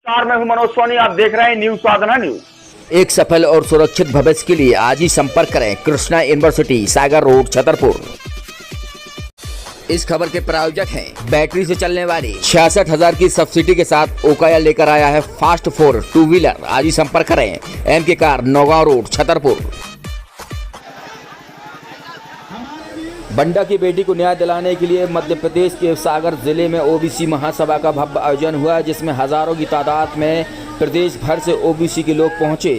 नमस्कार, मैं हूं मनोज सोनी। आप देख रहे हैं न्यूज साधना न्यूज। एक सफल और सुरक्षित भविष्य के लिए आज ही संपर्क करें कृष्णा यूनिवर्सिटी, सागर रोड, छतरपुर। इस खबर के प्रायोजक हैं बैटरी से चलने वाली 66,000 की सब्सिडी के साथ ओकाया लेकर आया है फास्ट 4 टू व्हीलर। आज ही संपर्क करें MK car, Naugaon road, Chhatarpur. Banda की बेटी को न्याय दिलाने के लिए मध्य प्रदेश के सागर जिले में OBC महासभा का भव्य आयोजन हुआ, जिसमें हजारों की तादाद में प्रदेश भर से OBC के लोग पहुंचे।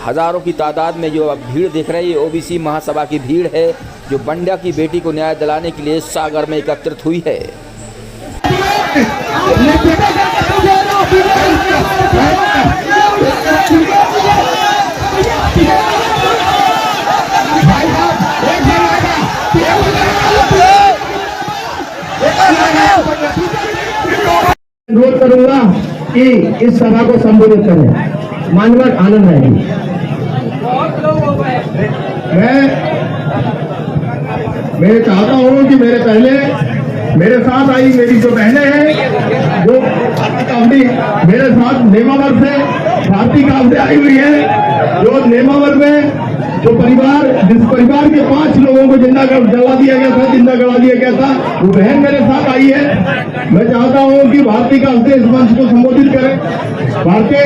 हजारों की तादाद में जो भीड़ देख रहे हैं, ये OBC महासभा की भीड़ है, जो बंडा की बेटी को न्याय दिलाने के लिए सागर में एकत्रित हुई है। अनुरोध करूंगा कि इस सभा को संबोधित करें। मानवर आनंद रहेगी। मैं चाहता हूं कि मेरे साथ आई मेरी जो बहनें हैं, जो काफी मेरे साथ नेमावर से भारतीय काम से आई हुई है, जो नेमावर में जो जिस परिवार के 5 लोगों को जिंदा गड़ा दिया गया था, वो बहन मेरे साथ आई है। मैं चाहता हूं कि भारतीय काल से इस मंच को संबोधित करें। भारतीय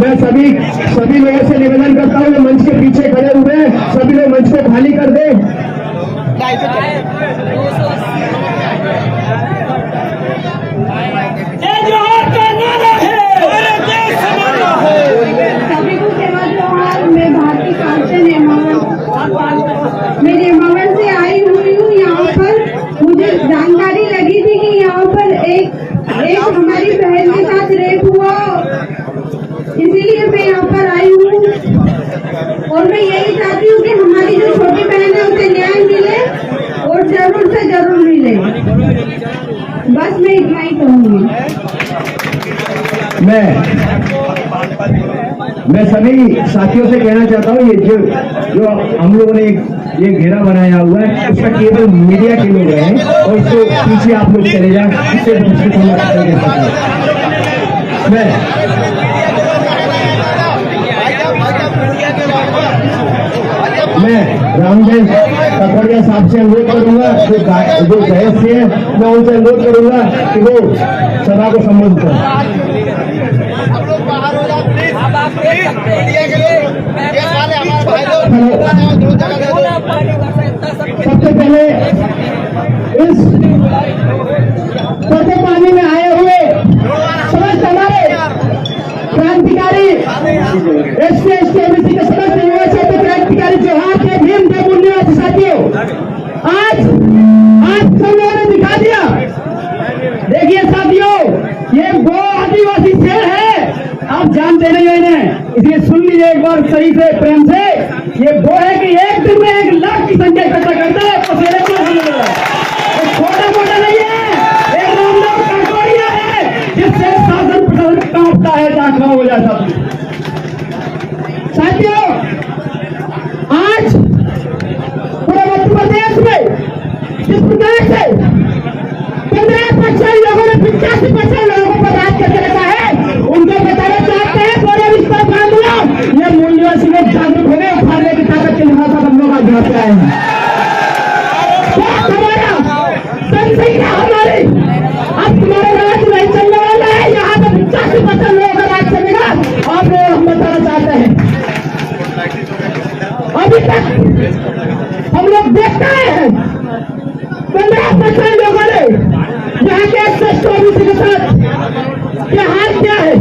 मैं सभी लोगों से निवेदन करता हूं, मंच के पीछे खड़े हुए हैं, सभी लोग मंच को खाली कर दें। मैं नेमावर से आई हुई हूँ। यहाँ पर मुझे जानकारी लगी थी कि यहाँ पर एक हमारी बहन के साथ रेप हुआ, इसीलिए मैं यहाँ पर आई हूँ। और मैं यही चाहती हूँ कि हमारी जो छोटी बहन है उसे न्याय मिले और जरूर से जरूर मिले। बस मैं इतना ही कहूँगी। मैं सभी साथियों से कहना चाहता हूँ, ये जो हम लोगों ने ये घेरा बनाया हुआ है, उसका केवल मीडिया के लोग हैं और उसको पीछे आप लोग चले जाए। मैं रामजन ककड़िया साहब से अनुरोध करूंगा, जो बहस से है, मैं उनसे अनुरोध करूंगा कि वो सभा को संबोधित करें। सबसे पहले इस छोटे पानी में आए हुए समस्त हमारे क्रांतिकारी SC/ST के समस्त युवा क्षेत्र क्रांतिकारी जोहार के भीम के मूल्यवान साथियों, आज सब लोगों ने दिखा दिया। देखिए साथियों, ये वो आदिवासी शेर है, आप जानते नहीं हो इन्हें, इसलिए सुन लीजिए एक बार सही से, प्रेम से। ये वो है कि एक दिन में 1 लाख की संख्या इकट्ठा करता है। छोटा मोटा नहीं है, एक रामदेव काकोड़िया है, जिससे शासन प्रशासन कांपता है, दाखला हो जाता है। साथियों, आज पूरे मध्य प्रदेश में जिस प्रकार से 15% लोगों ने 85% लोगों को बर्बाद करके रखा है, उनको बताना चाहते हैं पूरे विश्व कानून ये मूल्यवासी लोग जागरूक हो गए, उठाने की ताकत के लिहाजा हम लोग आज यहाँ पे आए हैं। हमारा जनसंख्या हमारी अब तुम्हारे राज नहीं चलने वाला है, यहाँ पे 85% लोगों का राज चलेगा। आप लोग हम बताना चाहते हैं, अभी तक हम लोग देखते हैं 15% लोगों ने यहाँ के SC/ST के साथ क्या हाल क्या है,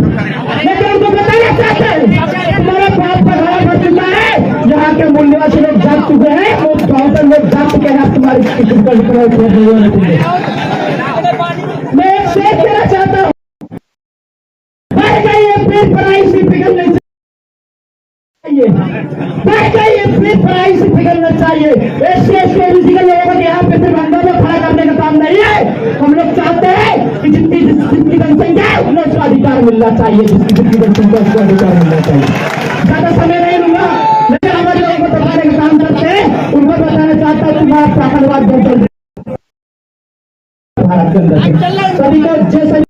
लेकिन उनको बताना चाहते हैं तुम्हारा बाप का घड़ा भर चुका है, यहाँ के मूल्यवासी लोग जाग चुके हैं, वो 1,000 लोग जाग चुके हैं। तुम्हारी मैं एक शेर कहना चाहता हूँ, बढ़ गई है पेट पराई से पिघलने चाहिए, बढ़ गई है पेट पराई से पिघलना चाहिए। SC/ST के लोगों को यहाँ पे सिर्फ अंदर में खड़ा करने का काम नहीं है। हम लोग चाहते हैं कि जितनी जनसंख्या है उतना उसका अधिकार मिलना चाहिए, जितनी जनसंख्या उसको अधिकार मिलना चाहिए। ज्यादा समय नहीं लूंगा, लेकिन हमारे लोगों को बताने का काम करते हैं, उनको बताना चाहता हूँ तुम्हारा आतंकवाद भारत के अंदर से। सभी को जय श्री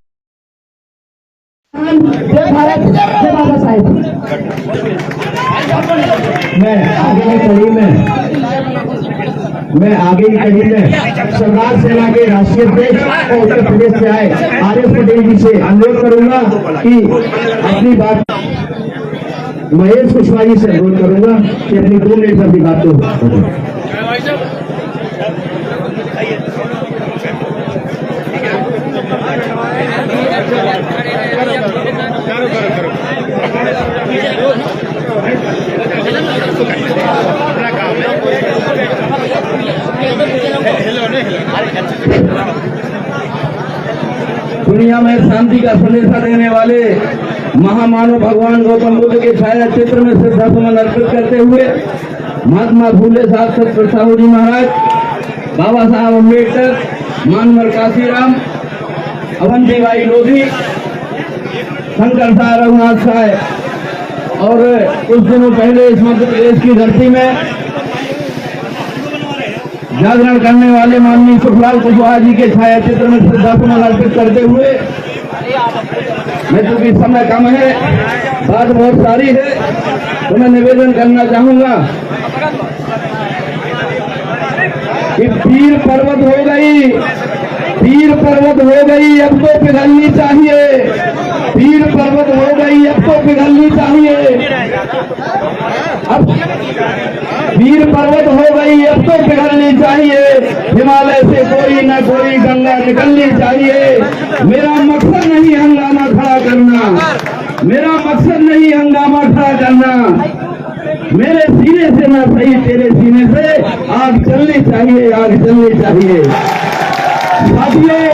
जय भारत जय बाबा साहेब। मैं आगे की कड़ी में सरदार सेना के राष्ट्रीय अध्यक्ष और उत्तर प्रदेश से आए आर.एस. पटेल जी से अनुरोध करूंगा कि अपनी बात महेश कुशवाहा जी से अनुरोध करूंगा कि अपनी 2 मिनट अपनी बात को दुनिया में शांति का संदेशा देने वाले महामानव भगवान गौतम बुद्ध के छाया चित्र में श्रद्धासुमन अर्पित करते हुए महात्मा फूले साहब सतपाल साहू जी महाराज, बाबा साहब अम्बेडकर, मानवर काशीराम, अवंतीबाई लोधी, शंकर साहब रघुनाथ साहब और कुछ दिनों पहले इस मध्य प्रदेश की धरती में जागरण करने वाले माननीय सुखलाल कुशवाहा जी के छाया चित्र में श्रद्धासुमन अर्पित करते हुए मैं चूंकि समय कम है, बात बहुत सारी है, तो मैं निवेदन करना चाहूंगा कि पीर पर्वत हो गई, अब तो पिघलनी चाहिए, पीर पर्वत हो गई, अब तो पिघलनी चाहिए, अब वीर पर्वत हो गई, अब तो पिघलनी चाहिए, हिमालय से कोई न कोई गंगा निकलनी चाहिए। मेरा मकसद नहीं हंगामा खड़ा करना, मेरा मकसद नहीं हंगामा खड़ा करना, मेरे सीने से ना सही तेरे सीने से आग चलनी चाहिए, आग चलनी चाहिए। साथियों,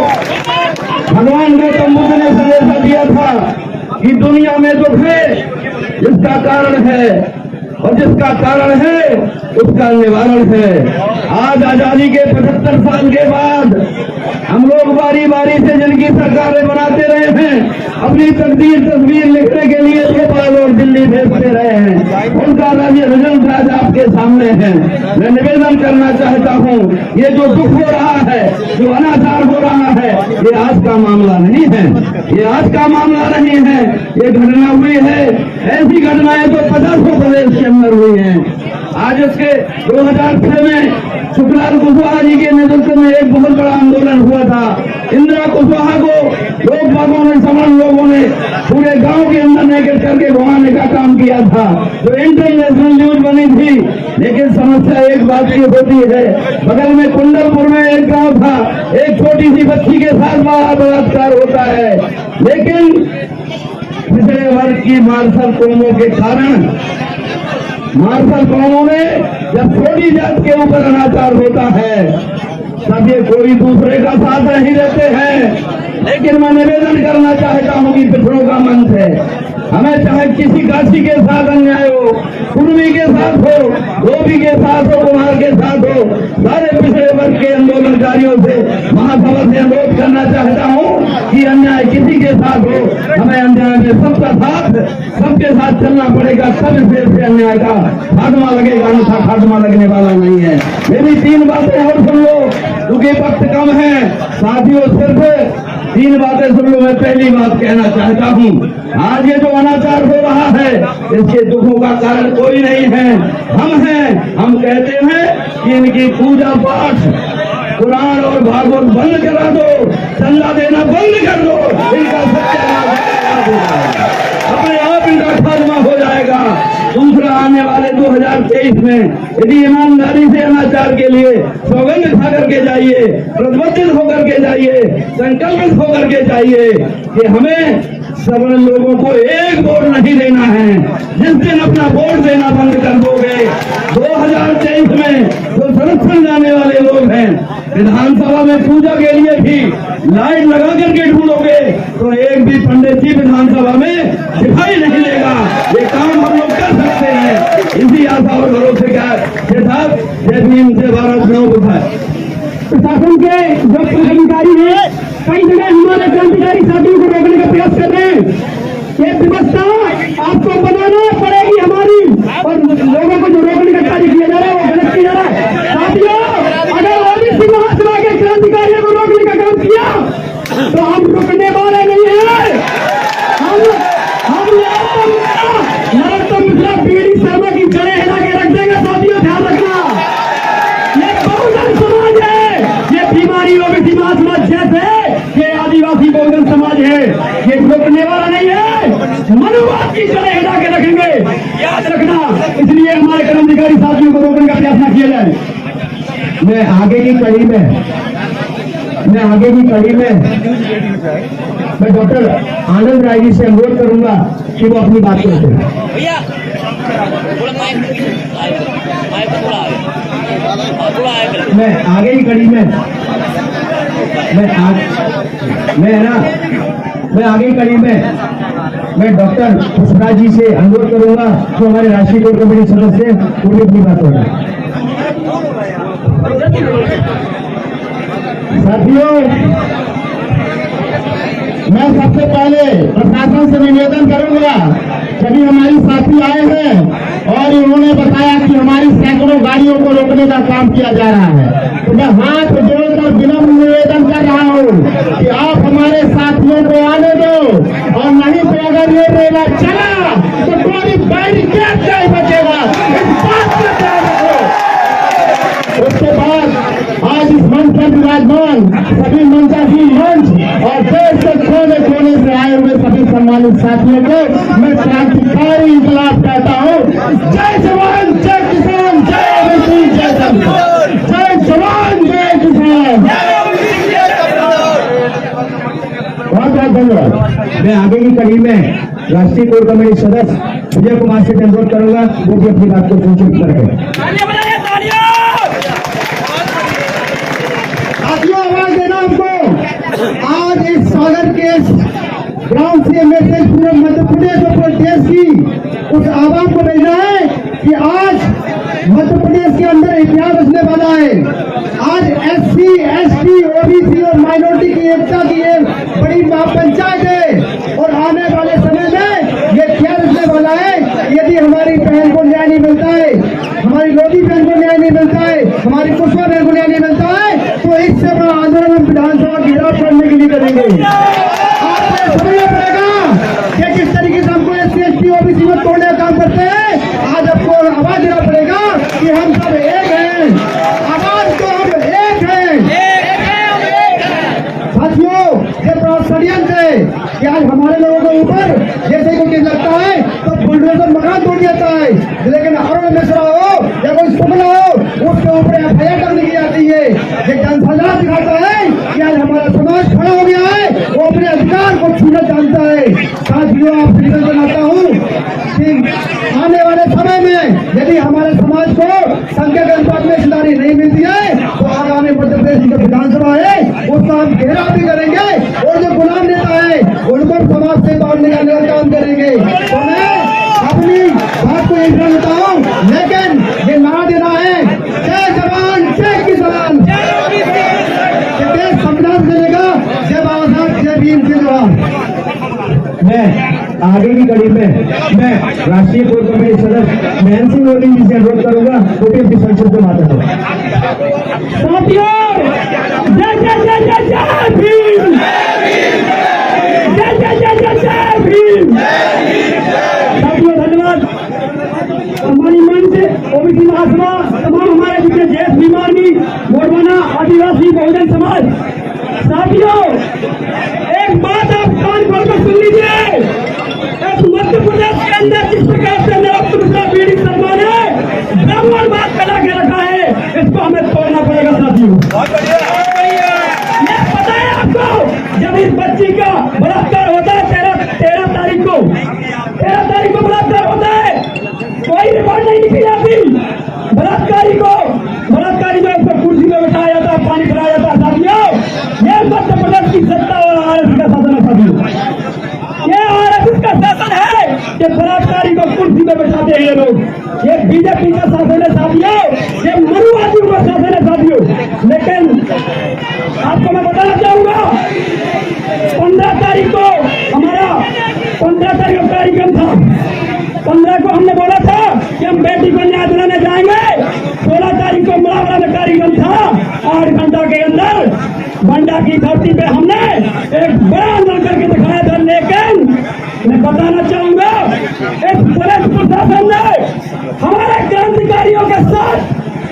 भगवान गौतम बुद्ध ने संदेशा दिया था कि दुनिया में दुख है जिसका कारण है और जिसका कारण है उसका निवारण है। आज आजादी के 75 साल के बाद हम लोग बारी बारी से जिनकी सरकारें बनाते रहे हैं, अपनी तस्वीर लिखने के लिए भोपाल और दिल्ली भेजते रहे हैं, उनका रिजल्ट आज आपके सामने है। मैं निवेदन करना चाहता हूँ, ये जो दुख हो रहा है, जो अनाचार हो रहा है, ये आज का मामला नहीं है, ये आज का मामला नहीं है, ये घटना हुई है। ऐसी घटनाएं तो 50 प्रदेश के अंदर हुई हैं। आज इसके 2006 में सुखलाल कुशवाहा जी के नेतृत्व में एक बहुत बड़ा आंदोलन हुआ था। इंदिरा कुशवाहा को लोग बागों ने, समान लोगों ने पूरे गांव के अंदर नेकेट करके घुमाने का काम किया था, जो इंटरनेशनल न्यूज बनी थी। लेकिन समस्या एक बात की होती है, बगल में कुंडलपुर में एक गांव था, एक छोटी सी बच्ची के साथ बड़ा बलात्कार होता है। लेकिन पिछड़े वर्ग की मार्शल कौमों के कारण, मार्शल कौमों में जब छोटी जात के ऊपर अनाचार होता है तब ये कोई दूसरे का साथ नहीं देते हैं। लेकिन मैं निवेदन करना चाहता हूँ कि पिछड़ों का मंच है, हमें चाहे किसी काशी के साथ अन्याय हो, कुर्मी के साथ हो, धोबी के साथ हो, कुम्हार के साथ हो, सारे पिछड़े वर्ग के आंदोलनकारियों से महासभा से अनुरोध करना चाहता हूँ कि अन्याय किसी के साथ हो, हमें अन्याय में सबका साथ, सबके साथ चलना पड़ेगा, तब से अन्याय का खात्मा लगेगा, अन्यथा खात्मा लगने वाला नहीं है। मेरी 3 बातें और सुन लो, क्योंकि वक्त कम है। साथियों, सिर्फ 3 बातें सुन लो। मैं पहली बात कहना चाहता हूँ, आज ये जो अनाचार हो रहा है, इसके दुखों का कारण कोई नहीं है, हम हैं। हम कहते हैं कि इनकी पूजा पाठ, कुरान और भागवत बंद करा दो, चंदा देना बंद कर दो, इनका सत्यानाश अपने आप इनका खात्मा हो जाएगा। दूसरा, आने वाले 2023 में यदि ईमानदारी से अनाचार के लिए सौगंध खा करके जाइए, प्रतिबद्ध होकर के जाइए, संकल्पित होकर के जाइए कि हमें सब लोगों को एक वोट नहीं देना है। जिस दिन अपना वोट देना बंद कर दोगे, 2023 में जो संरक्षण जाने वाले लोग हैं, विधानसभा में पूजा के लिए भी लाइट लगा करके ढूंढोगे तो एक भी पंडित जी विधानसभा में दिखाई नहीं देगा। ये काम हम लोग कर सकते हैं, इसी आशा और भरोसे का साथ जय भीम, जय भारत, जय विधायक। प्रशासन के जो अधिकारी है, कई जगह हमारे क्रांतिकारी साथियों को रोकने का प्रयास कर रहे हैं। ये व्यवस्था आपको बनाना पड़ेगी हमारी, और लोगों को जो रोकने का कार्य किया जा रहा है वो गलत किया जा रहा है। साथियों, अगर ओबीसी महासभा के क्रांतिकारियों को रोकने का काम किया तो हम रुकने वाले नहीं हैं। हम नरोत्तम मिश्रा बीडी शर्मा की जड़ें हिला के रख देंगे। साथियों ध्यान रखना, ये बहुजन समाज है, ये बीमारी ओबीसी महासमाज जैसे ये आदिवासी बहुजन समाज है, ये रुकने वाला नहीं है। मनुवाद की जड़ें हिला के रखेंगे, याद रखना। इसलिए हमारे कर्मचारी साथियों को रोकने का प्रयास न किया जाए। मैं आगे की कड़ी में मैं डॉक्टर आनंद राय जी से अनुरोध करूंगा कि वो अपनी बात करते हैं। भैया थोड़ा माइक थोड़ा आगे। मैं आगे की कड़ी में मैं डॉक्टर पुष्पराज जी से अनुरोध करूंगा जो हमारे राष्ट्रीय कोर कमेटी सदस्य हैं, वो भी अपनी बात करें। साथियों, मैं सबसे पहले प्रशासन से निवेदन करूंगा, सभी हमारी साथी आए हैं और इन्होंने बताया कि हमारी सैकड़ों गाड़ियों को रोकने का काम किया जा रहा है, तो मैं हाथ जोड़कर विनम्र निवेदन कर रहा हूं कि आप हमारे साथियों को आने दो, और नहीं तो अगर ये रेला चला तो कोई बैरिकेड नहीं बचेगा। इस बात का ध्यान रखो। उसके बाद आज इस मंच पर विराजमान सभी मंचासी मंच और देश के कोने कोने से आए हुए सभी सम्मानित साथियों को मैं क्रांतिकारी इंकलाब कहता हूँ। जय जवान जय किसान, जय ओबीसी जय संविधान। जय जवान जय किसान। बहुत बहुत धन्यवाद। मैं आगे की कड़ी में राष्ट्रीय कोर कमेटी सदस्य विजय कुमार से अनुरोध करूंगा, वो भी अपनी बात को संक्षिप्त करें। साथियों, आवाज देना हमको। आज इस सागर के ग्राउंड से मैसेज पूरे मध्य प्रदेश और पूरे देश की उस आवाम को भेजना है कि आज मध्य प्रदेश के अंदर इतिहास रचने वाला है। आज SC, ST, OBC और माइनॉरिटी की एकता की एक बड़ी महापंचायत है, और आने वाले समय में ये क्या रचने वाला है। यदि हमारी बहन को न्याय नहीं मिलता है, हमारी लोधी बहन को न्याय नहीं मिलता है, हमारी कुशवा बहन को न्याय नहीं मिलता है, तो इससे बड़ा आंदोलन हम विधानसभा घेराव करने के लिए करेंगे। आपको समझना पड़ेगा कि किस तरीके से हमको SC, ST, OBC में तोड़ने का काम करते हैं। आज आपको आवाज देना पड़ेगा कि हम सब एक हैं। आवाज तो हम एक हैं। साथियों, ये बड़ा षड्यंत्र है कि आज हमारे लोगों के ऊपर जैसे कोई चीज लगता है तो बुलडोजर मकान तोड़ देता है, लेकिन अरुण मिश्रा हो या कोई सुमना हो, उसके ऊपर FIR करने की जाती है। ये जनसंघर्ष दिखाता है कि आज हमारा समाज खड़ा हो गया है, वो अपने अधिकार को छूना जानता है। साथियों, आपसे निवेदन करता हूँ कि आने वाले समय में यदि हमारे समाज को संख्या के अनुपात में हिस्सेदारी नहीं मिलती है, तो आगामी मध्य प्रदेश की विधानसभा है उसका हम घेराव भी करेंगे, और जो गुलाम नेता है उनको समाज से बाहर निकालने का काम करेंगे। तो मैं अपनी बात को एक करता हूँ, लेकिन ये नारा देना है, जय जवान जय किसान, देश संविधान से लेगा जय बाबा साहब जय भीम जय जवान। मैं आगे की कड़ी में मैं राष्ट्रीय कोर कमेटी सदस्य महेंद्र सिंह मोदी जी से अनुरोध करूंगा, वो भी अपनी संक्षिप्त में बात करें। साथियों, जय जय जय जय जय भीम, जय जय जय जय जय भीम। साथियों, धन्यवाद। हमारी मंच ओबीसी महासभा, तमाम हमारे जितने देश बीमारी मोरवाना आदिवासी बहुजन समाज। साथियों, एक बात आप कान खोलकर सुन लीजिए। मध्य प्रदेश के अंदर जिस प्रकार से नरोत्तम मिश्रा बीडी शर्मा ने ब्राह्मणवाद फैला के रखा है, इसको हमें तोड़ना पड़ेगा। साथियों, ये पता है आपको, जब इस बच्ची का बलात्कार होता है 13 तारीख को बलात्कार होता है, कोई रिपोर्ट नहीं लिखी जाती। बलात्कारी में उसको कुर्सी में बिठाया जाता, पानी पिलाया जाता। साथियों, ये मध्य प्रदेश की सत्ता और RSS का शासन है। साथियों, ये RSS का शासन है कि बलात्कारी को कुर्सी में बैठाते हैं ये लोग। ये BJP का शासन है साथियों, ये मनुवादियों का शासन है साथियों। लेकिन ओबीसी पे हमने एक बड़ा आंदोलन करके दिखाया था, लेकिन मैं बताना चाहूंगा इस पुलिस प्रशासन ने हमारे क्रांतिकारियों के साथ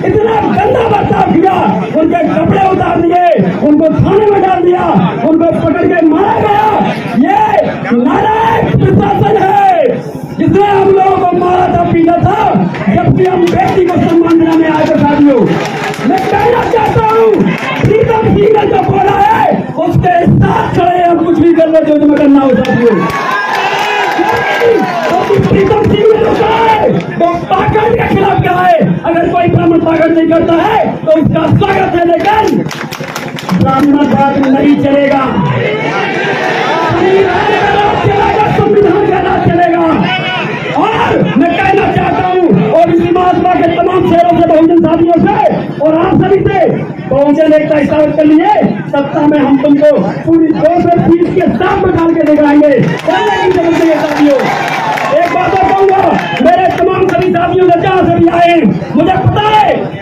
इतना गंदा बर्ताव किया, उनके कपड़े उतार दिए, उनको थाने में डाल दिया, उनको पकड़ के मारा गया। ये नालायक प्रशासन है जिसने हम लोगों को मारा था, पीटा था, जबकि हम बेटी को सम्मान दिलाने आए थे। साथियों, मैं कहना चाहता हूँ प्रीतम सिंह ने जो बोला है उसके साथ खड़े हम कुछ भी कर लो जो तुम्हें करना हो। साथियों, प्रीतम सिंह ने जो कहा है वो पाखंड के खिलाफ कहा है। अगर कोई ब्राह्मण पाखंड नहीं करता है तो उसका स्वागत है, लेकिन ब्राह्मणवाद नहीं चलेगा, संविधान का राज चलेगा। और मैं कहना चाहता हूँ ओबीसी महासभा के तमाम शहरों से, बहुजन साथियों से और आप सभी से, बहुजन एकता स्थापित कर लिए, सत्ता में हम तुमको पूरी 230 के साथ में डाल के दिखाएंगे। साथियों, एक बात और कहूंगा, मेरे तमाम सभी साथियों से जहां से भी आए, मुझे पता है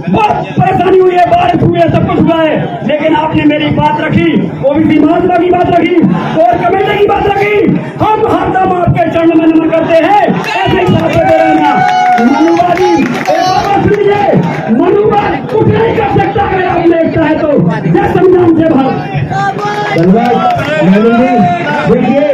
बहुत परेशानी हुई है, बारिश हुई है, सब कुछ हुआ है, लेकिन आपने मेरी बात रखी, ओबीसी महासभा की बात रखी, कोर कमेटी की बात रखी। हम हरदम आपके चरण में नमन करते हैं, ऐसे ही साथ देते रहना। मनुवादी सुनिए, मनुवाद कुछ नहीं कर सकता अगर आप देखता है तो। जय संविधान से भारत। धन्यवाद। देखिए,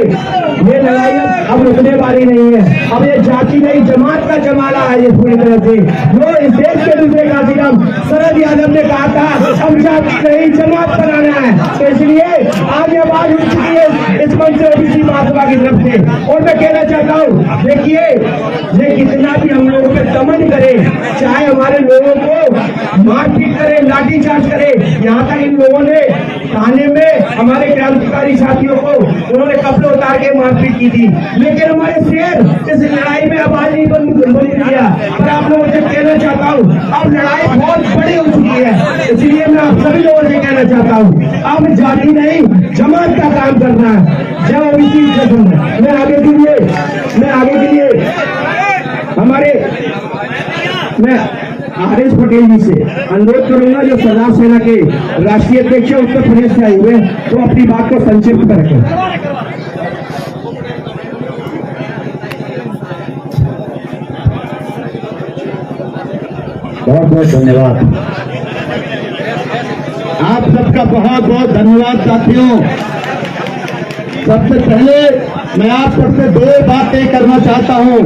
ये लड़ाई अब रुकने वाली नहीं है। अब ये जाति नहीं, जमात का जमाना है ये पूरी तरह से। जो इस देश के दूसरे काजीराम शरद यादव ने कहा था, अब जाति नहीं जमात बनाना है, तो इसलिए आज आवाज उठ चुकी है इस मंच से ओबीसी महासभा की तरफ से। और मैं कहना चाहता हूँ, देखिए, ये कितना भी हम लोगों पे दमन करे, चाहे हमारे लोगों को मारपीट करे, लाठीचार्ज करे, यहाँ तक इन लोगों ने थाने में हमारे क्रांतिकारी साथियों को उन्होंने कपड़े उतार के मारपीट की थी, लेकिन हमारे शेर इस लड़ाई में आवाज नहीं बंद किया। पर आप लोगों से कहना चाहता हूँ, अब लड़ाई बहुत बड़ी हो चुकी है, इसलिए मैं आप सभी लोगों से कहना चाहता हूँ, अब जाति नहीं जमात का काम करना है। जब ओबीसी मैं आगे के लिए मैं आर.एस. पटेल जी से अनुरोध करूंगा, जो सरदार सेना के राष्ट्रीय अध्यक्ष उत्तर प्रदेश से आए हुए, तो अपनी बात को संक्षिप्त में रखें। बहुत बहुत धन्यवाद। आप सबका बहुत बहुत धन्यवाद साथियों। सबसे पहले मैं आप सबसे दो बातें करना चाहता हूं।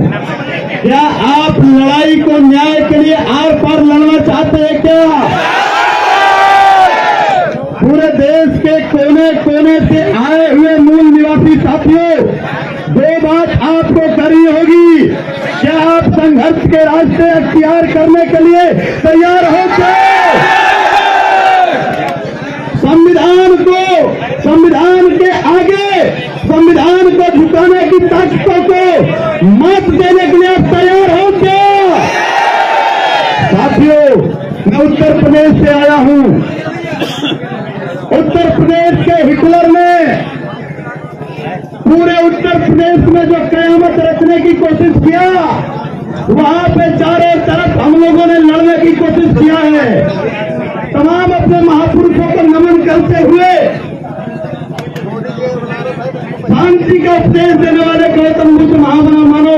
क्या आप लड़ाई को न्याय के लिए आर पार लड़ना चाहते हैं क्या? पूरे देश के कोने कोने से आए हुए मूल निवासी साथियों, दो बात आपको करनी होगी। क्या आप संघर्ष के रास्ते अख्तियार करने के लिए तैयार हो गए? संविधान के आगे संविधान को झुकाने की ताकतों को मत देने के लिए आप तैयार हो क्या? साथियों, मैं उत्तर प्रदेश से आया हूं। उत्तर प्रदेश के हिटलर ने पूरे उत्तर प्रदेश में जो कयामत रचने की कोशिश किया, वहां पे चारों तरफ हम लोगों ने लड़ने की कोशिश किया है। तमाम अपने महापुरुषों को नमन करते हुए शांति का उपदेश देने वाले गौतम बुद्ध महामना मानो,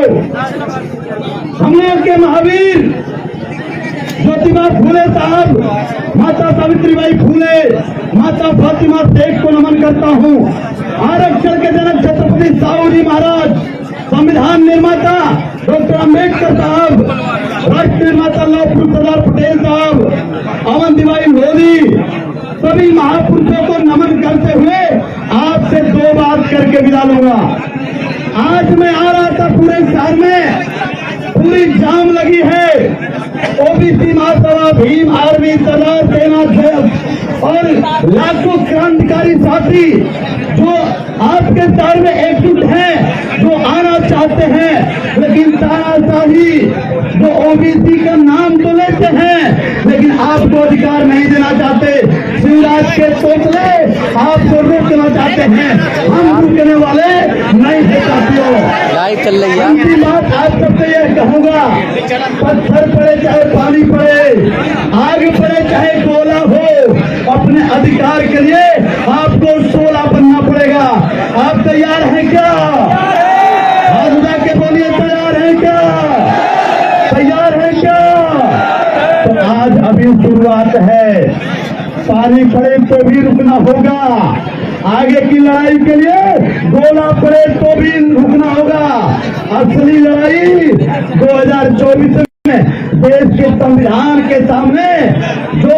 हम लोग के महावीर ज्योतिबा फूले साहब, माता सावित्रीबाई फूले, माता फातिमा शेख को नमन करता हूँ। आरक्षण के जनक छत्रपति साहू जी महाराज, संविधान निर्माता डॉक्टर अम्बेडकर साहब, राष्ट्र निर्माता लौह पुरुष सरदार पटेल साहब, अवंतीबाई लोधी, सभी महापुरुषों को नमन करते हुए आपसे दो बात करके विदा लूंगा। आज मैं आ रहा था, पूरे शहर में पूरी जाम लगी है। ओबीसी महासभा, भीम आर्मी, सरदार सेना और लाखों क्रांतिकारी साथी जो आपके शहर में एकजुट हैं, जो आना चाहते हैं, लेकिन तानाशाही जो ओबीसी का नाम तो लेते हैं लेकिन आपको अधिकार नहीं देना चाहते। शिवराज के तोतले आपको रोकना चाहते हैं, हम रुकने वाले नहीं है साथियों। लाइव चल रही है। अंतिम बात आप सबसे यह कहूंगा, पत्थर पड़े चाहे पानी पड़े, आग पड़े चाहे गोला हो, अपने अधिकार के लिए आपको 16 बनना पड़ेगा। आप तैयार हैं क्या? हाथ उठा के बोलिए, तैयार हैं क्या? तैयार हैं क्या? तो आज अभी शुरुआत है, पानी पड़े तो भी रुकना होगा। आगे की लड़ाई के लिए गोला पड़े तो भी रुकना होगा। असली लड़ाई 2024 में देश के संविधान के सामने जो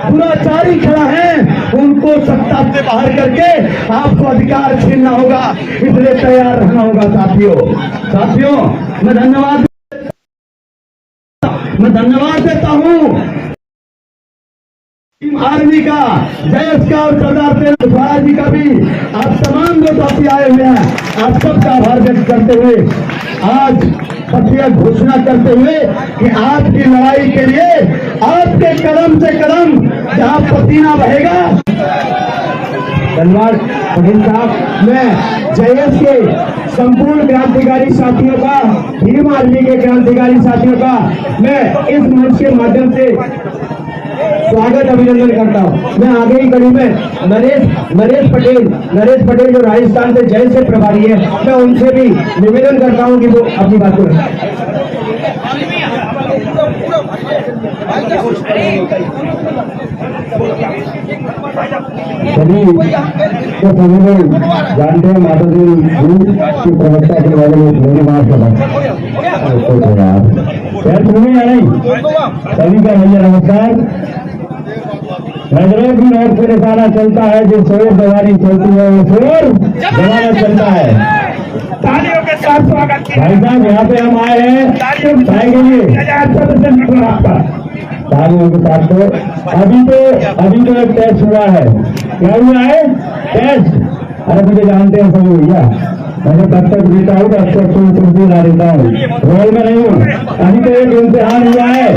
दुराचारी खड़ा है उनको सत्ता से बाहर करके आपको अधिकार छीनना होगा। इसलिए तैयार रहना होगा साथियों। मैं धन्यवाद देता हूं आर्मी का, जयस का और सरदार तेजस्वी जी का भी, आप तमाम जो साथी आए हुए हैं, आप सबका आभार व्यक्त करते हुए आज पत्रिका घोषणा करते हुए कि आपकी लड़ाई के लिए आपके कदम से कदम जहां पसीना बहेगा। धन्यवाद पटेल साहब। मैं जयस के संपूर्ण क्रांतिकारी साथियों का, भीम आर्मी के क्रांतिकारी साथियों का मैं इस मंच के माध्यम से स्वागत अभिनंदन करता हूं। मैं आगे ही कड़ी में नरेश पटेल जो राजस्थान से जय से प्रभारी है, मैं उनसे भी निवेदन करता हूं कि वो अपनी बात को रखें। सभी तो सभी लोग जानते हैं माता जी की प्रवक्ता के बारे में मेरी बात यार सुनिए या नहीं? सभी का भैया नमस्कार। नजरों की नोट से निशाना चलता है, जो शोर दवारी चलती है वो शोर जमाना चलता है। तालियों के साथ स्वागत भाई साहब यहाँ पे हम आए हैं के लिए आपका। तालियों के साथ तो अभी तो एक टेस्ट हुआ है। क्या हुआ है? टेस्ट। अरे मुझे जानते हैं सभी भैया, मैंने तब तक जीता हूँ तब तक तुमसे ला देता हूँ, रोल में नहीं हूँ। अभी तो एक इम्तिहान हुआ है,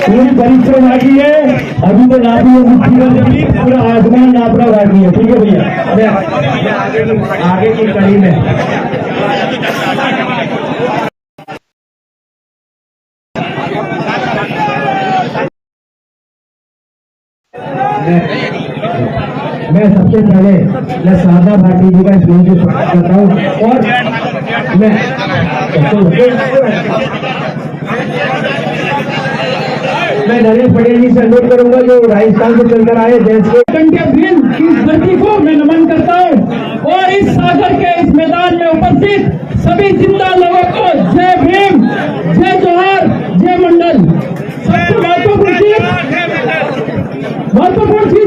पूरी परीक्षा बाकी है। अभी तो नापी जमीन पूरा आसमान नापना बाकी है। ठीक है भैया, आगे की कड़ी में मैं सबसे पहले मैं शारदा भारती जी का स्कूल से स्वागत करता हूँ और मैं नरेश पटेल जी से अनुरोध करूंगा जो राजस्थान से चलकर आए जैसे भीम की इस धरती को मैं नमन करता हूँ और इस सागर के इस मैदान में उपस्थित सभी जिंदा लोगों को जय भीम, जय जोहार, जय मंडल। सबसे महत्वपूर्ण चीज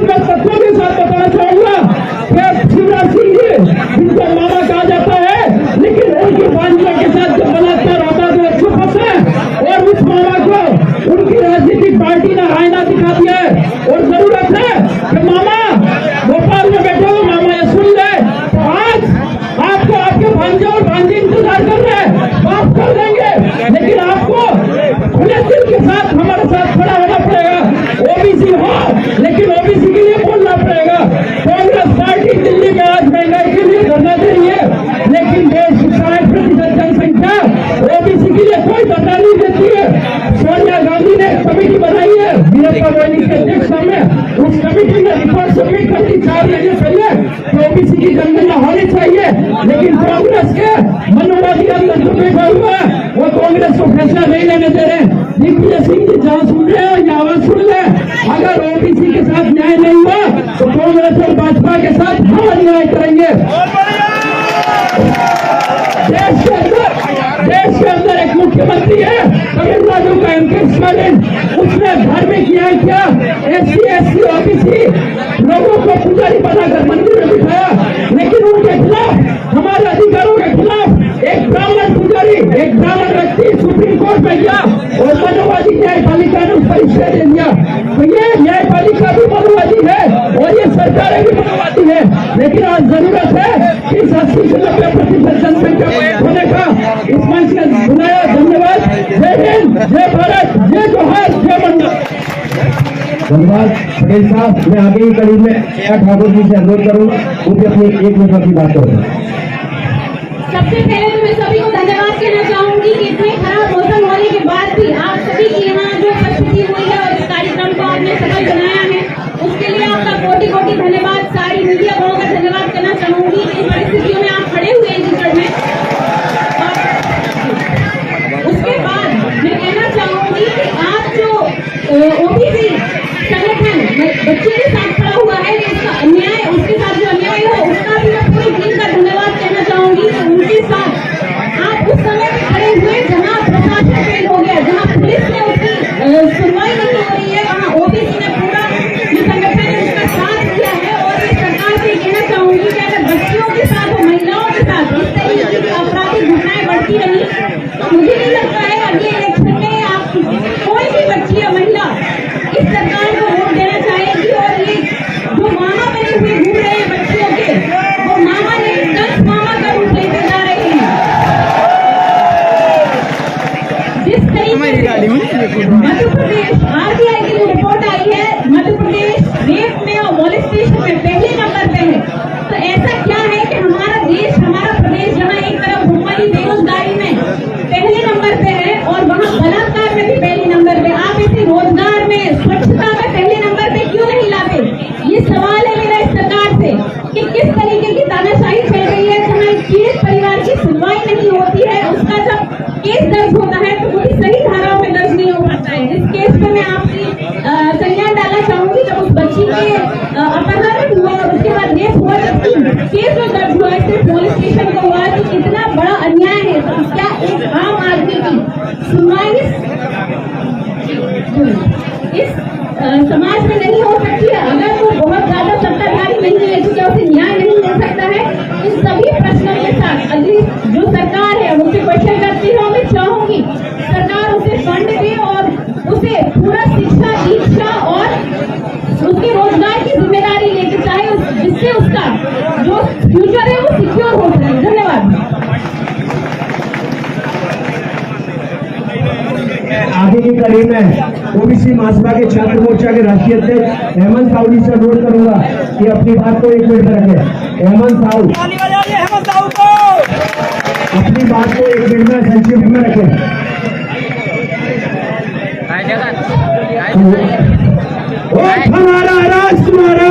मैं तत्वों के साथ बताना चाहूंगा कि शिवराज सिंह जी जिनको मामा कहा जाता है, लेकिन उनकी भांजियों के साथ जो बलात्कार होता है वो चुप है और उस मामा को उनकी राजनीतिक पार्टी ने आईना दिखा दिया है। और जरूरत है कि मामा भोपाल में बैठे हो, मामा ये सुन ले तो आज आपको आपके भांजे और भांजी इंतजार कर रहे हैं, माफ कर देंगे, लेकिन आपको खुले दिल के साथ हमारे साथ खड़ा होना पड़ेगा। ओबीसी हो लेकिन ओबीसी के लिए बोलना पड़ेगा। कांग्रेस पार्टी दिल्ली में आज महंगाई के लिए धरना दे रही है, लेकिन देश की 60% जनसंख्या ओबीसी के लिए कोई धरना नहीं देती है। सोनिया गांधी ने एक कमेटी बनाई है वीरप्पा मोइली के अध्यक्षता में, उस कमेटी ने रिपोर्ट सबमिट कर दी 4 महीने पहले कि ओबीसी की जनगणना होनी चाहिए, लेकिन कांग्रेस के मनोवादी अंदर जो बैठा हुआ है वो कांग्रेस को फैसला नहीं लेने दे रहे। दिग्विजय सिंह जी जहाँ सुन रहे हो या आवाज सुन ले, अगर ओबीसी के साथ न्याय नहीं हुआ तो कांग्रेस और भाजपा के साथ हम अन्याय करेंगे। देश के अंदर एक मुख्यमंत्री है तमिलनाडु का MP स्टालिन, उसने धार्मिक न्याय किया, SC SC ओबीसी लोगों को पुजारी बनाकर मंदिर में बिठाया, लेकिन उनके खिलाफ, हमारे अधिकारों के खिलाफ एक ब्राह्मण पुजारी, एक ब्राह्मण व्यक्ति सुप्रीम कोर्ट में गया और मनोवादी न्यायपालिका ने उस पर स्टे दे दिया। तो ये न्यायपालिका भी मनोवादी है और ये सरकारें भी मनोवादी है, लेकिन आज जरूरत है कि इस 80 से 90% जनसंख्या को एक होने का इस मंच ने बुलाया। धन्यवाद। जय हिंद, जय भारत, जय जोहार, जय मंडल। धन्यवाद पटेल साहब। मैं आगे की कड़ी में ठाकुर जी से अनुरोध करूंगा, वो भी अपनी 1 मिनट की बात करें। सबसे पहले तो मैं सभी को धन्यवाद कहना चाहूंगी कि इतने खराब मौसम होने के बाद भी आप सभी की यहाँ जो उपस्थिति हुई है और इस कार्यक्रम को आपने सफल बनाया है, उसके लिए हुआ कि कितना बड़ा अन्याय है, तो क्या एक आम आदमी की सुनवाई इस समाज में नहीं हो सकती है? अगर वो बहुत ज्यादा सत्ताधारी नहीं है तो क्या उसे न्याय नहीं मिल सकता है? इन सभी प्रश्नों के साथ अगली जो सरकार है उनसे क्वेश्चन करती है, मैं चाहूंगी सरकार उसे फंड दे और उसे पूरा शिक्षा, दीक्षा और उसके रोजगार की जिम्मेदारी लेके चाहे जिससे उसका जो फ्यूचर है वो सिक्योर हो सके। धन्यवाद। आगे की कड़ी में ओबीसी महासभा के छात्र मोर्चा के राष्ट्रीय अध्यक्ष हेमंत साहू जी से अनुरोध करूंगा कि अपनी बात को 1 मिनट में रखें। हेमंत साहू अपनी बात को 1 मिनट में संक्षिप्त में रखें। हमारा राजकुमारा,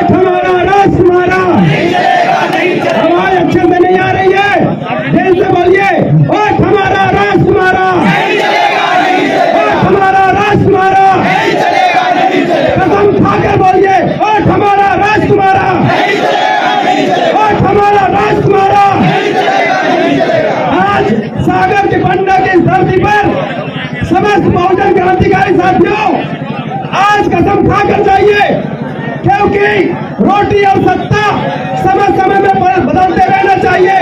हमारा राजकुमारा, हमारे अक्षर में नहीं आ रही है, दिल से बोलिए, हमारा राजकुमारा, हमारा राजकुमारा, कसम खाकर बोलिए, हमारा राजकुमारा, हमारा राजकुमारा। आज सागर के बंडा की धरती पर समस्त बहुजन क्रांतिकारी साथियों आज कसम खाकर जाइए, क्योंकि रोटी और सत्ता समय समय में बदलते रहना चाहिए।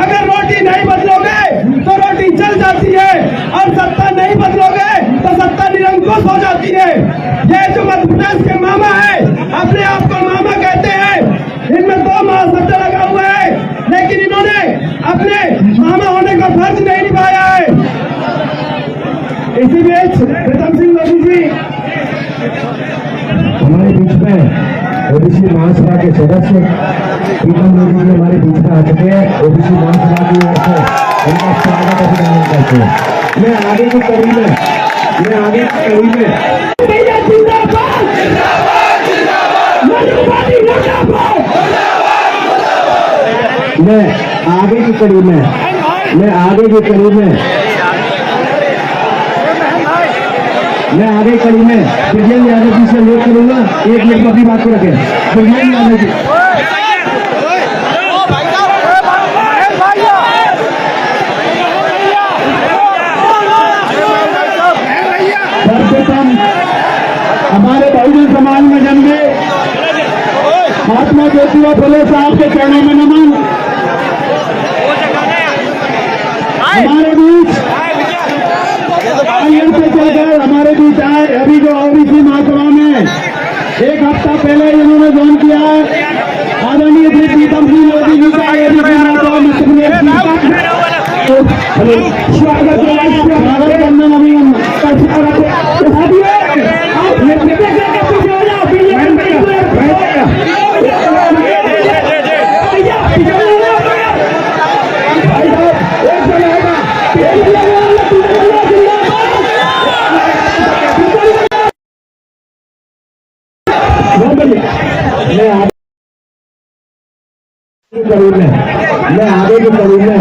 अगर रोटी नहीं बदलोगे तो रोटी जल जाती है और सत्ता नहीं बदलोगे तो सत्ता निरंकुश हो जाती है। ये जो मध्य प्रदेश के मामा है, अपने आप को मामा कहते हैं, इनमें 2 महाशब्द लगा हुआ है, लेकिन इन्होंने अपने मामा होने का फर्ज नहीं निभाया है। इसी बीच प्रीतम सिंह मोदी जी हमारे बीच में ओबीसी महासभा के सदस्य प्रीतम मोदी जी हमारे बीच में आ चुके हैं। ओबीसी महासभा की ओर से उनका स्वागत अभिनंदन करते हैं। मैं आगे की कड़ी में मैं आगे की कड़ी में विजय यादव जी से अनुरोध करूंगा, 1 मिनट में अपनी बात को रखें। विजय यादव जी सर्वप्रथम हमारे बहुजन समाज में जन्मे महात्मा ज्योतिबा फुले साहब के चरणों में नमन। हमारे बीच से चलकर हमारे बीच आए, अभी जो ओबीसी महासभा में 1 हफ्ता पहले इन्होंने ज्वाइन किया है, आदरणीय श्री प्रीतम सिंह मोदी जी का ओबीसी महासभा स्वागत करना मैं आगे की कड़ी में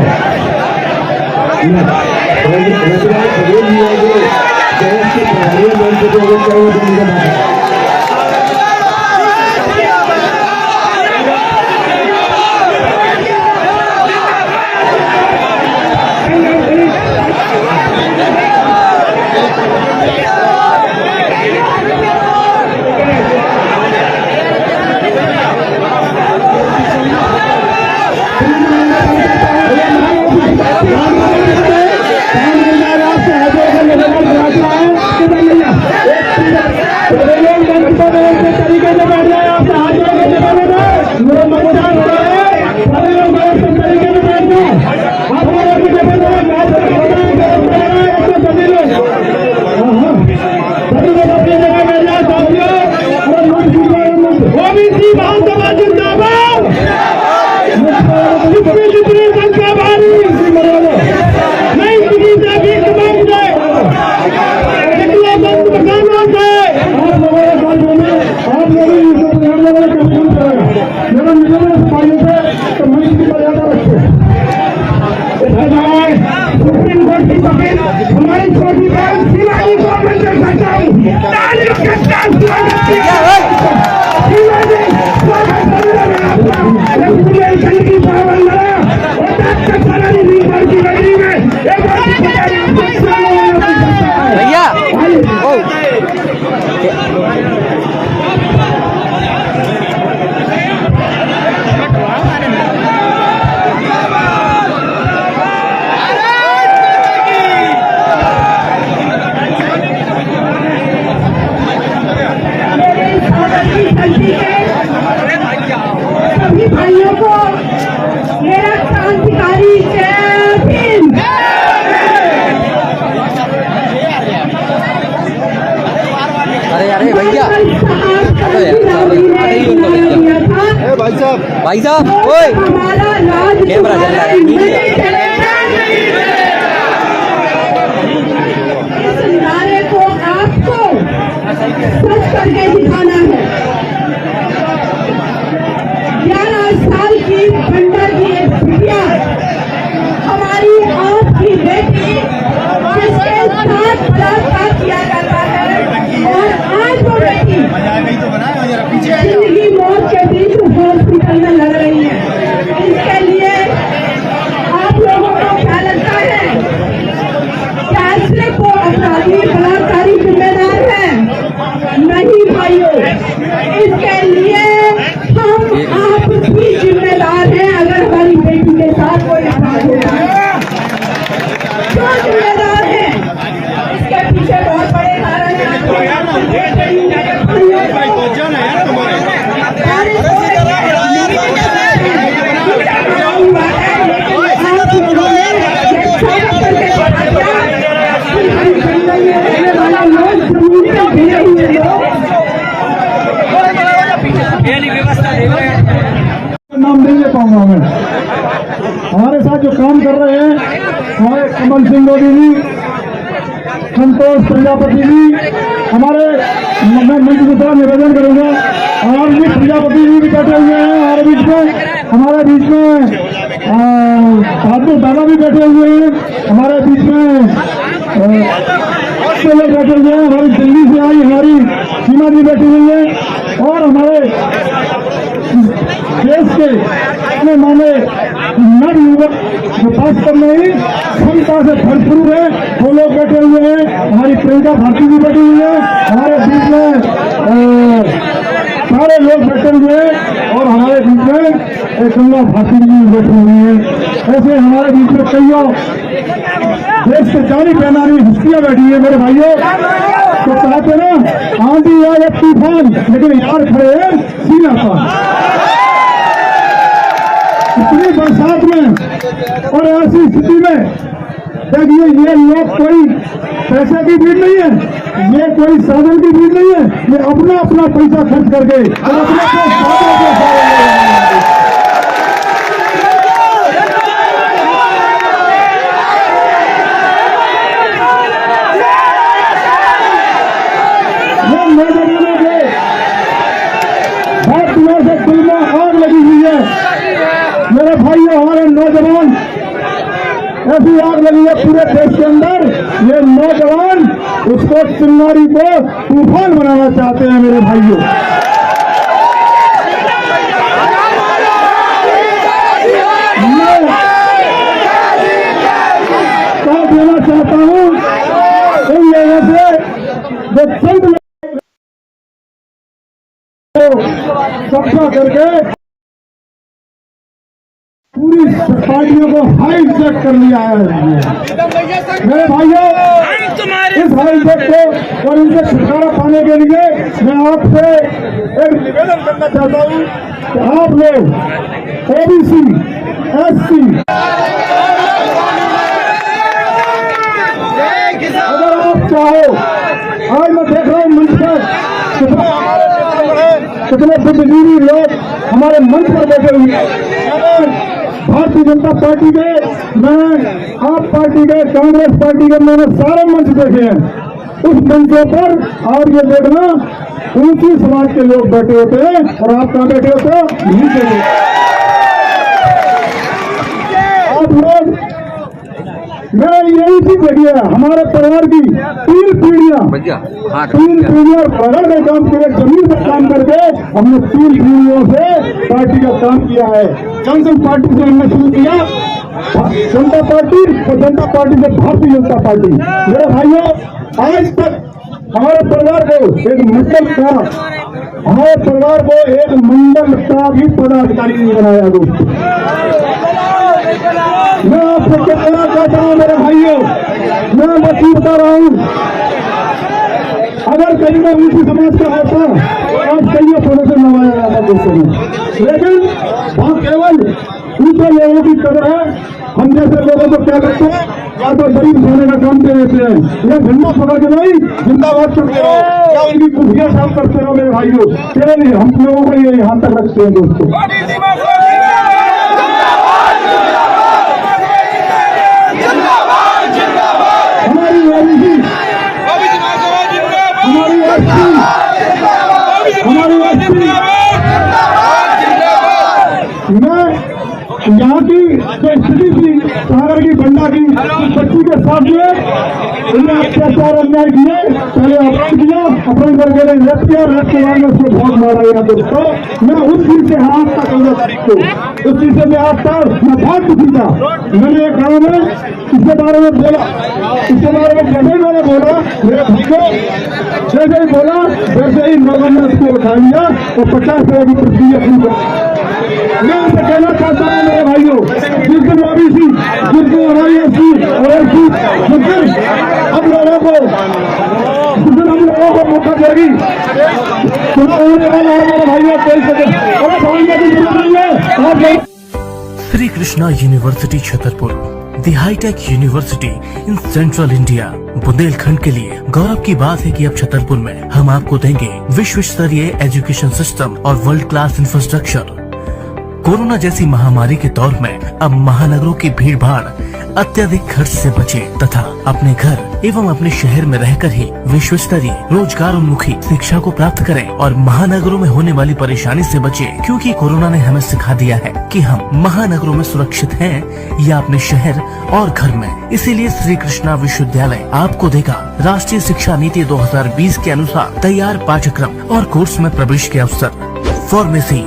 सुप्रीम कोर्ट की सफेद हमारी छोटी बहन शिवाजी को मैं दे सकता हूँ। तालियों के साथ स्वागत किया। शिवाजी आदिवासी भाइयों को मेरा क्रांतिकारी जय भीम। अरे अरे भैया, भाई साहब ओए, कैमरा चल रहा है। इस नारे को आपको सच करके दिखाना है। 11 साल की बंडा की एक बिटिया, हमारी आपकी बेटी, जिसके साथ बलात्कार किया जाता है, और आज वो बेटी जिंदगी मौत के बीच हॉस्पिटल में लग रही है। इसके लिए आप लोगों को क्या लगता है? क्या सिर्फ वो अपराधी बलात्कारी जिम्मेदार है? नहीं भाइयों, इसके लिए हम आप भी जिम्मेदार हैं। अगर हमारी बेटी के साथ कोई अपराध होता है तो जिम्मेदार है। इसके पीछे बहुत बड़े कारण हैं। नाम नहीं ले पाऊंगा मैं। हमारे साथ जो काम कर रहे हैं हमारे कमल सिंह लोधी जी, संतोष प्रजापति जी, हमारे मैं मंच की तरह निवेदन करूंगा। और भी प्रजापति जी भी बैठे हुए हैं हमारे बीच में। हमारे बीच में बहादुर दादा भी बैठे हुए हैं हमारे बीच में। लोग बैठे हुए हैं। हमारी दिल्ली से आई हमारी सीमा जी बैठी हुई है। और हमारे देश के अपने माने नव युवक जो वास्तव में ही क्षमता से भरपूर है, वो लोग बैठे हुए हैं। हमारी प्रियंका भारती भी बैठी हुई है। हमारे बीच में सारे लोग बैठे हुए हैं। और हमारे बीच में गंगा भारती जी बैठी हुई है। ऐसे हमारे बीच में कईयों देश के जानी पहचानी हस्तियां बैठी है मेरे भाइयों। तो कहते ना आंधी आए तूफान, लेकिन यार खड़े हैं सीना पर। इतनी बरसात में और ऐसी स्थिति में देखिए, ये लोग कोई पैसे की भीड़ नहीं है, ये कोई साधन की भीड़ नहीं है, ये अपना अपना पैसा खर्च करके और अपने साधनों के बहुत दिनों से दिल में आग लगी हुई है मेरे भाइयों। हमारे नौजवान ऐसी आग लगी है पूरे देश के अंदर। ये नौजवान उसको चिंगारी को तूफान बनाना चाहते हैं मेरे भाइयों। मैं क्या देना चाहता हूँ इन लोगों से जो चंद कब्जा करके पूरी पार्टियों को हाईजैक कर लिया है मेरे भाइयों। इस हाईजैक को और इनसे छुटकारा पाने के लिए मैं आपसे एक निवेदन करना चाहता हूँ कि आप लोग ओबीसी, एससी, अगर आप चाहो, आज मैं देख रहा हूँ मंच पर कितने बुद्धिजीवी लोग हमारे मंच पर बैठे हुए हैं। भारतीय जनता पार्टी के, मैं आप पार्टी के, कांग्रेस पार्टी के, मैंने सारे मंच देखे हैं। उस मंचों पर आप ये देखना ऊंची समाज के लोग बैठे होते हैं और आप कहाँ बैठे होते हो? नीचे। आप लोग, मैं यही चीज देखिए, हमारे परिवार की 3 पीढ़ियां बगल में काम किए, जमीन पर काम करके हमने 3 पीढ़ियों से पार्टी का काम किया है। जनसंघ पार्टी से हमने शुरू किया, जनता पार्टी, और जनता पार्टी से भारतीय जनता पार्टी। मेरे भाइयों, आज तक हमारे परिवार को एक मंडल का भी पदाधिकारी नहीं बनाया दोस्तों। मैं आपसे कहना चाहता हूँ मेरे भाइयों, मैं बता रहा हूँ, अगर कहीं में ऊंची समाज का होता और कहीं थोड़े से नवाया जाता दोस्तों में, लेकिन वहाँ केवल ऊंचे लोगों की कदर है। हम जैसे लोगों को क्या करते हैं, या तो गरीब सोने का काम दे देते हैं, या झंडा पकड़ के नहीं जिंदाबाद करते रहो, या उनकी कुर्सियां साफ करते रहो। मेरे भाइयों, केवल हम लोगों को ये यहाँ तक रखते हैं दोस्तों। हमारी ओबीसी, हमारी एसटी, हमारी एसटी, मैं यहाँ की जो स्थिति थी सागर की बंडा की बच्ची के साथ में उन्हें अत्याचार अन्याय किए, पहले अपहरण किया, अपहरण करके रेप किया, रेप के बाद में उसको बहुत मारा गया दोस्तों। मैं उस चीज से हाथ था 15 तारीख को, उस चीज से मैं हाथ था, मैं बहुत दुखी था। मैंने एक गाँव में इसके बारे में बोला, इसके बारे में जैसे ही मैंने बोला मेरे भाई को, जैसे ही बोला वैसे ही लोगों ने उसको उठा लिया और 50 रुपये की प्रक्रिया शुरू कर। मैं उनसे कहना चाहता हूँ मेरे भाइयों, जिस दिन ओबीसी, जिस दिन हमारी एससी और एससी, जिस दिन हम लोगों को मौका देगी, चुनाव होने वाला है मेरे भाइयों, कोई समझने की जरूरत नहीं है। Shri Krishna university Chhatarpur, the hitech university in central India. Bundelkhand के लिए गौरव की बात है कि अब छतरपुर में हम आपको देंगे विश्व स्तरीय एजुकेशन सिस्टम और वर्ल्ड क्लास इंफ्रास्ट्रक्चर। कोरोना जैसी महामारी के दौर में अब महानगरों की भीड़ भाड़ अत्यधिक खर्च से बचे तथा अपने घर एवं अपने शहर में रहकर ही विश्व स्तरीय रोजगार उन्मुखी शिक्षा को प्राप्त करें और महानगरों में होने वाली परेशानी से बचे, क्योंकि कोरोना ने हमें सिखा दिया है कि हम महानगरों में सुरक्षित हैं या अपने शहर और घर में। इसीलिए श्री कृष्णा विश्वविद्यालय आपको देगा राष्ट्रीय शिक्षा नीति 2020 के अनुसार तैयार पाठ्यक्रम और कोर्स में प्रवेश के अवसर। फार्मेसी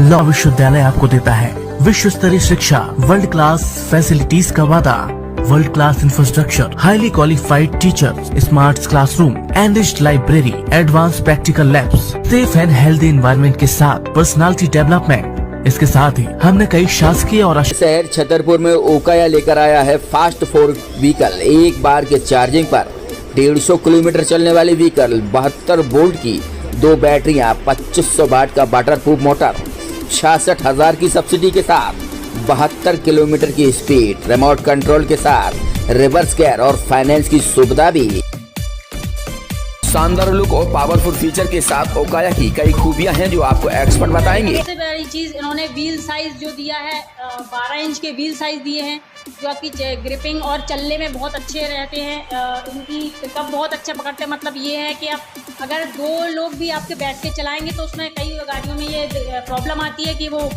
लॉ विश्वविद्यालय आपको देता है विश्व स्तरीय शिक्षा, वर्ल्ड क्लास फैसिलिटीज का वादा, world class infrastructure, highly qualified teachers, smart classroom, enriched library, advance practical labs, safe and healthy environment के साथ पर्सनालिटी डेवलपमेंट। इसके साथ ही हमने कई शासकीय और शहर छतरपुर में ओकाया लेकर आया है फास्ट 4 व्हीकल। एक बार के चार्जिंग पर 150 किलोमीटर चलने वाली व्हीकल, 72 वोल्ट की 2 बैटरियां, 2500 वाट का वाटरप्रूफ मोटर, 66,000 की सब्सिडी के साथ, 72 किलोमीटर की स्पीड, रिमोट कंट्रोल के साथ, रिवर्स गियर और फाइनेंस की सुविधा भी। शानदार लुक और पावरफुल फीचर के साथ ओकाया की कई खूबियां हैं जो आपको एक्सपर्ट बताएंगे। सबसे बड़ी चीज इन्होंने व्हील साइज जो दिया है 12 इंच के व्हील साइज दिए हैं, जो आपकी ग्रिपिंग और चलने में बहुत अच्छे रहते हैं। इनकी पिकअप बहुत अच्छा पकड़ते हैं। मतलब ये है कि आप अगर 2 लोग भी आपके बैठ के चलाएंगे तो उसमें कई गाड़ियों में ये प्रॉब्लम आती है कि वो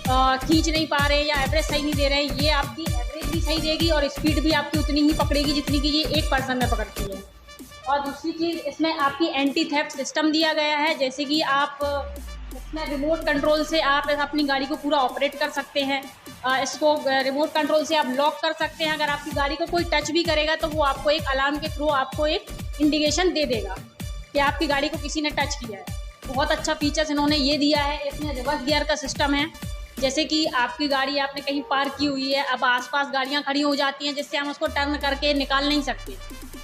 खींच नहीं पा रहे या एवरेज सही नहीं दे रहे हैं। ये आपकी एवरेज भी सही देगी और स्पीड भी आपकी उतनी ही पकड़ेगी जितनी कि ये 1 पर्सन में पकड़ती है। और दूसरी चीज़, इसमें आपकी एंटी थेफ्ट सिस्टम दिया गया है, जैसे कि आप इसमें रिमोट कंट्रोल से आप अपनी गाड़ी को पूरा ऑपरेट कर सकते हैं। इसको रिमोट कंट्रोल से आप लॉक कर सकते हैं। अगर आपकी गाड़ी को कोई टच भी करेगा तो वो आपको एक अलार्म के थ्रू आपको एक इंडिकेशन दे देगा कि आपकी गाड़ी को किसी ने टच किया है। बहुत अच्छा फीचर्स इन्होंने ये दिया है। इसमें रिवर्स गियर का सिस्टम है, जैसे कि आपकी गाड़ी आपने कहीं पार्क की हुई है, अब आसपास गाड़ियाँ खड़ी हो जाती हैं जिससे हम उसको टर्न करके निकाल नहीं सकते,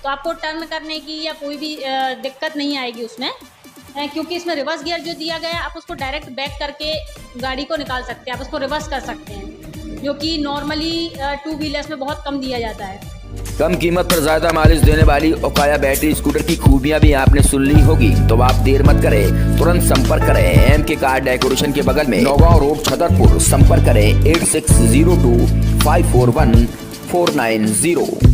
तो आपको टर्न करने की या कोई भी दिक्कत नहीं आएगी उसमें, क्योंकि इसमें रिवर्स गियर जो दिया गया है आप उसको डायरेक्ट बैक करके गाड़ी को निकाल सकते हैं, आप उसको रिवर्स कर सकते हैं, जो कि नॉर्मली 2 व्हीलर्स में बहुत कम दिया जाता है। कम कीमत पर ज्यादा माइलेज देने वाली ओकाया बैटरी स्कूटर की खूबियां भी आपने सुन ली होगी, तो आप देर मत करें, तुरंत संपर्क करें। MK कार डेकोरेशन के बगल में नौगांव रोड छतरपुर। संपर्क करें 8602 541 490।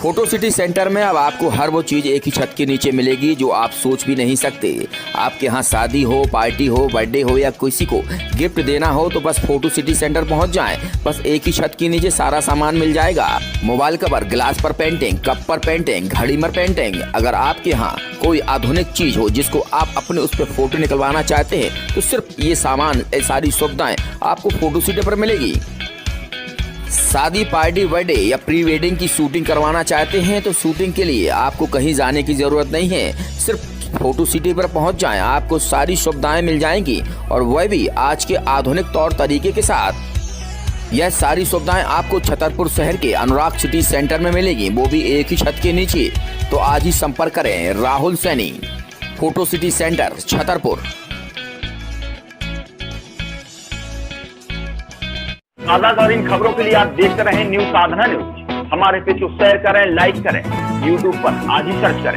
फोटो सिटी सेंटर में अब आपको हर वो चीज़ एक ही छत के नीचे मिलेगी जो आप सोच भी नहीं सकते। आपके यहाँ शादी हो, पार्टी हो, बर्थडे हो या किसी को गिफ्ट देना हो तो बस फोटो सिटी सेंटर पहुँच जाएं। बस एक ही छत के नीचे सारा सामान मिल जाएगा। मोबाइल कवर, ग्लास पर पेंटिंग, कप पर पेंटिंग, घड़ी पर पेंटिंग। अगर आपके यहाँ कोई आधुनिक चीज़ हो जिसको आप अपने उस पर फोटो निकलवाना चाहते हैं तो सिर्फ ये सामान, ये सारी सुविधाएँ आपको फोटो सिटी पर मिलेगी। शादी, पार्टी, बर्थडे या प्री वेडिंग की शूटिंग करवाना चाहते हैं तो शूटिंग के लिए आपको कहीं जाने की जरूरत नहीं है। सिर्फ फोटो सिटी पर पहुंच जाएं, आपको सारी सुविधाएं मिल जाएंगी और वह भी आज के आधुनिक तौर तरीके के साथ। यह सारी सुविधाएं आपको छतरपुर शहर के अनुराग सिटी सेंटर में मिलेगी, वो भी एक ही छत के नीचे। तो आज ही संपर्क करें Rahul Saini, photo city centre, Chhatarpur. ताज़ा खबरों के लिए आप देखते रहें न्यूज़ साधना न्यूज। हमारे पेज को शेयर करें, लाइक करें, यूट्यूब पर आज ही सर्च करें।